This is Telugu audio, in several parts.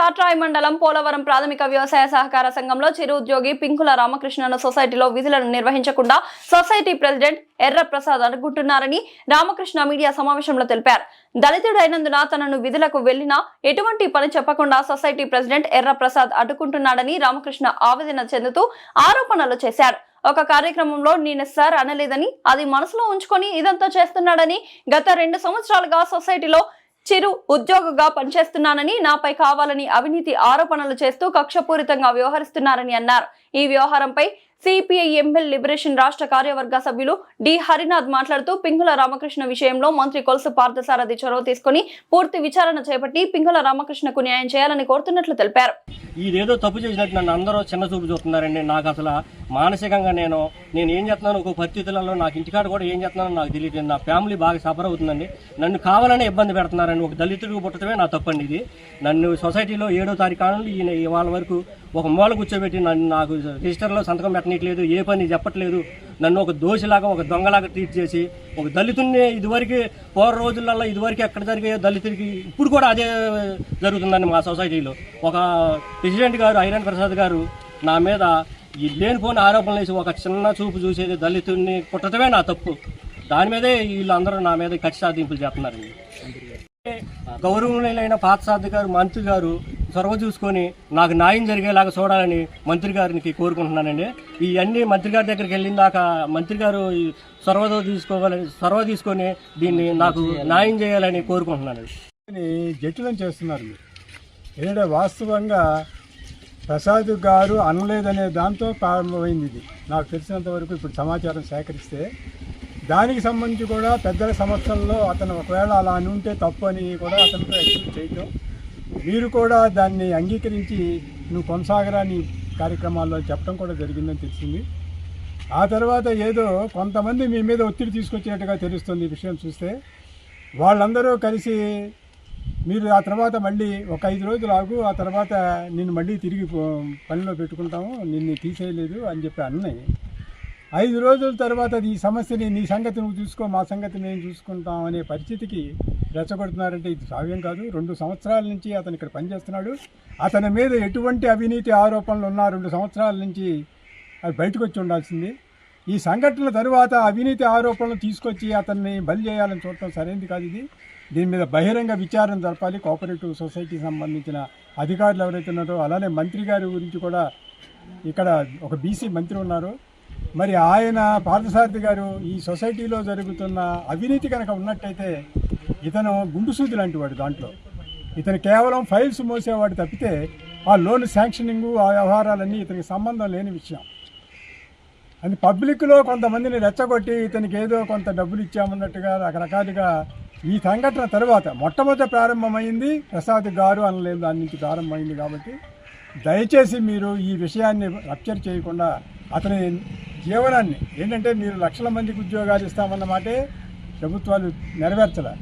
తాట్రాయి మండలం పోలవరం ప్రాథమిక వ్యవసాయ సహకార సంఘంలో చిరు ఉద్యోగి పింకుల రామకృష్ణను సొసైటీలో విధులను నిర్వహించకుండా సొసైటీ ప్రెసిడెంట్ ఎర్ర ప్రసాద్ అడ్డుకుంటున్నారని రామకృష్ణ మీడియా సమావేశంలో తెలిపారు. దళితుడైనందున తనను విధులకు వెళ్లినా ఎటువంటి పని చెప్పకుండా సొసైటీ ప్రెసిడెంట్ ఎర్ర ప్రసాద్ అడ్డుకుంటున్నాడని రామకృష్ణ ఆవేదన చెందుతూ ఆరోపణలు చేశారు. ఒక కార్యక్రమంలో నేను సార్ అనలేదని, అది మనసులో ఉంచుకొని ఇదంతా చేస్తున్నాడని, గత 2 సంవత్సరాలుగా సొసైటీలో చిరు ఉద్యోగిగా పనిచేస్తున్నానని, నాపై కావాలని అవినీతి ఆరోపణలు చేస్తూ కక్షపూరితంగా వ్యవహరిస్తున్నారని అన్నారు. ఈ వ్యవహారంపై సిపిఐ ఎంఎల్ లిబరేషన్ రాష్ట్ర కార్యవర్గ సభ్యులు డి హరినాథ్ మాట్లాడుతూ పింకుల రామకృష్ణ విషయంలో మంత్రి కొలుసు పార్థసారథి చొరవ తీసుకుని పూర్తి విచారణ చేపట్టి పింకుల రామకృష్ణకు న్యాయం చేయాలని కోరుతున్నట్లు తెలిపారు. ఇదేదో తప్పు చేసినట్టు నన్ను అందరూ చిన్న చూపు చూస్తున్నారండి. నాకు అసలు మానసికంగా నేను ఏం చేస్తున్నాను, ఒక పరిస్థితులలో నాకు ఇంటికాడ కూడా ఏం చేస్తున్నానో నాకు తెలియదు. నా ఫ్యామిలీ బాగా సఫర్ అవుతుందండి. నన్ను కావాలనే ఇబ్బంది పెడుతున్నారండి. ఒక దళితుడికి పుట్టడమే నా తప్పండి. ఇది నన్ను సొసైటీలో 7వ తారీఖు కాలంలో ఈయన ఇవాళ వరకు ఒక మూల కూర్చోబెట్టి నాకు రిజిస్టర్లో సంతకం పెట్టనట్లేదు, ఏ పని చెప్పట్లేదు. నన్ను ఒక దోషిలాగా, ఒక దొంగలాగా ట్రీట్ చేసి, ఒక దళితుడిని ఇదివరకు పూర్వ రోజులలో ఇదివరకు ఎక్కడ జరిగే దళితుడికి ఇప్పుడు కూడా అదే జరుగుతుందండి. మా సొసైటీలో ఒక ప్రెసిడెంట్ గారు ఐరన్ ప్రసాద్ గారు నా మీద ఈ లేనిపోని ఆరోపణలు వేసి ఒక చిన్న చూపు చూసేది దళితుడిని పుట్టడమే నా తప్పు. దాని మీదే వీళ్ళందరూ నా మీద కక్ష సాధింపులు చేస్తున్నారండి. గౌరవనీయులైన పార్థసారథి గారు, మంత్రి గారు చొరవ చూసుకొని నాకు న్యాయం జరిగేలాగా చూడాలని మంత్రి గారికి కోరుకుంటున్నానండి. ఇవన్నీ మంత్రి గారి దగ్గరికి వెళ్ళిందాక మంత్రి గారు చొరవ తీసుకొని దీన్ని నాకు న్యాయం చేయాలని కోరుకుంటున్నాను. జటిలం చేస్తున్నారు. ఏంటంటే వాస్తవంగా ప్రసాద్ గారు అనలేదనే దాంతో ప్రారంభమైంది. ఇది నాకు తెలిసినంత వరకు ఇప్పుడు సమాచారం సేకరిస్తే దానికి సంబంధించి కూడా పెద్దల సమక్షంలో అతను ఒకవేళ అలా అని ఉంటే తప్పు అని కూడా అతనితో ఎక్స్ప్లెయిన్ చేయటం, మీరు కూడా దాన్ని అంగీకరించి నువ్వు కొనసాగరాని కార్యక్రమాల్లో చెప్పడం కూడా జరిగిందని తెలిసింది. ఆ తర్వాత ఏదో కొంతమంది మీ మీద ఒత్తిడి తీసుకొచ్చినట్టుగా తెలుస్తుంది. ఈ విషయం చూస్తే వాళ్ళందరూ కలిసి మీరు ఆ తర్వాత మళ్ళీ ఒక 5 రోజులు ఆగు, ఆ తర్వాత నిన్ను మళ్ళీ తిరిగి పనిలో పెట్టుకుంటాము, నిన్ను తీసేయలేదు అని చెప్పి అన్నాయి. 5 రోజుల తర్వాత ఈ సమస్యని నీ సంగతి నువ్వు చూసుకో, మా సంగతి నేను చూసుకుంటాం అనే పరిస్థితికి రెచ్చగొడుతున్నారంటే ఇది సావ్యం కాదు. 2 సంవత్సరాల నుంచి అతను ఇక్కడ పనిచేస్తున్నాడు. అతని మీద ఎటువంటి అవినీతి ఆరోపణలు ఉన్నా 2 సంవత్సరాల నుంచి అది బయటకు వచ్చి ఉండాల్సింది. ఈ సంఘటనల తరువాత అవినీతి ఆరోపణలు తీసుకొచ్చి అతన్ని బలి చేయాలని చూడటం సరైనది కాదు. ఇది దీని మీద బహిరంగ విచారణ జరపాలి. కోఆపరేటివ్ సొసైటీకి సంబంధించిన అధికారులు ఎవరైతే ఉన్నారో, అలానే మంత్రి గారి గురించి కూడా ఇక్కడ ఒక బీసీ మంత్రి ఉన్నారు. మరి ఆయన పార్థసారథి గారు ఈ సొసైటీలో జరుగుతున్న అవినీతి కనుక ఉన్నట్టయితే ఇతను గుండు సూది లాంటి వాడు. దాంట్లో ఇతను కేవలం ఫైల్స్ మోసేవాడు తప్పితే ఆ లోన్ శాంక్షనింగు, ఆ వ్యవహారాలన్నీ ఇతనికి సంబంధం లేని విషయం. అది పబ్లిక్లో కొంతమందిని రెచ్చగొట్టి ఇతనికి ఏదో కొంత డబ్బులు ఇచ్చామన్నట్టుగా రకరకాలుగా ఈ సంఘటన తర్వాత మొట్టమొదట ప్రారంభమైంది ప్రసాద్ గారు అనలేదు, దాని నుంచి ప్రారంభమైంది. కాబట్టి దయచేసి మీరు ఈ విషయాన్ని రప్చర్ చేయకుండా అతని జీవనాన్ని ఏంటంటే మీరు లక్షల మందికి ఉద్యోగాలు ఇస్తామన్నమాటే ప్రభుత్వాలు నెరవేర్చలే.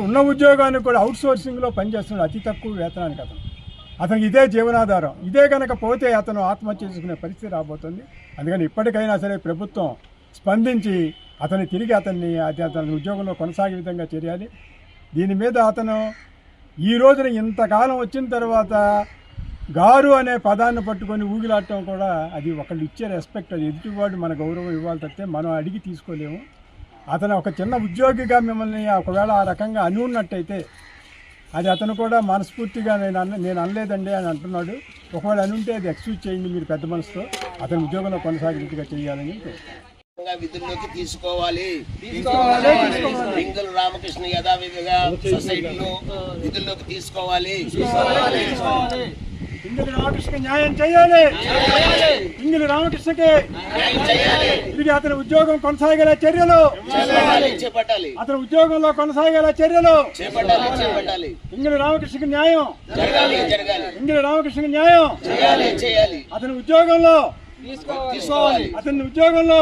ఉన్న ఉద్యోగాన్ని కూడా అవుట్సోర్సింగ్లో పనిచేస్తున్నాడు అతి తక్కువ వేతనానికి. అతనికి ఇదే జీవనాధారం. ఇదే కనుక పోతే అతను ఆత్మహత్య చేసుకునే పరిస్థితి రాబోతుంది. అందుకని ఇప్పటికైనా సరే ప్రభుత్వం స్పందించి అతని ఉద్యోగంలో కొనసాగే విధంగా చేయాలి. దీని మీద అతను ఈ రోజున ఇంతకాలం వచ్చిన తర్వాత గారు అనే పదాన్ని పట్టుకొని ఊగిలాడటం కూడా అది ఒకళ్ళు ఇచ్చే రెస్పెక్ట్. అది ఎదుటివాడు మన గౌరవం ఇవ్వాలి తప్పితే మనం అడిగి తీసుకోలేము. అతను ఒక చిన్న ఉద్యోగిగా మిమ్మల్ని ఒకవేళ ఆ రకంగా అని ఉన్నట్టయితే అది అతను కూడా మనస్ఫూర్తిగా నేను అనలేదండి అని అంటున్నాడు. ఒకవేళ అని ఉంటే అది ఎక్స్క్యూజ్ చేయండి మీరు పెద్ద మనసుతో. అతని ఉద్యోగంలో కొనసాగింపుగా చేయాలని విధుల్లోకి తీసుకోవాలి. పింకుల రామకృష్ణ యథావిధిగా సొసైటీలో విధుల్లోకి తీసుకోవాలి. పింగళి రామకృష్ణ న్యాయం చేయాలి. పింగళి రామకృష్ణకి ఇది అతని ఉద్యోగం కొనసాగేలా చర్యలు చేపట్టాలి. అతని ఉద్యోగంలో కొనసాగేలా చర్యలు చేపట్టాలి. పింగళి రామకృష్ణకి న్యాయం జరగాలి. పింగళి రామకృష్ణకి న్యాయం చేయాలి. అతని ఉద్యోగంలో తీసుకోవాలి. అతని ఉద్యోగంలో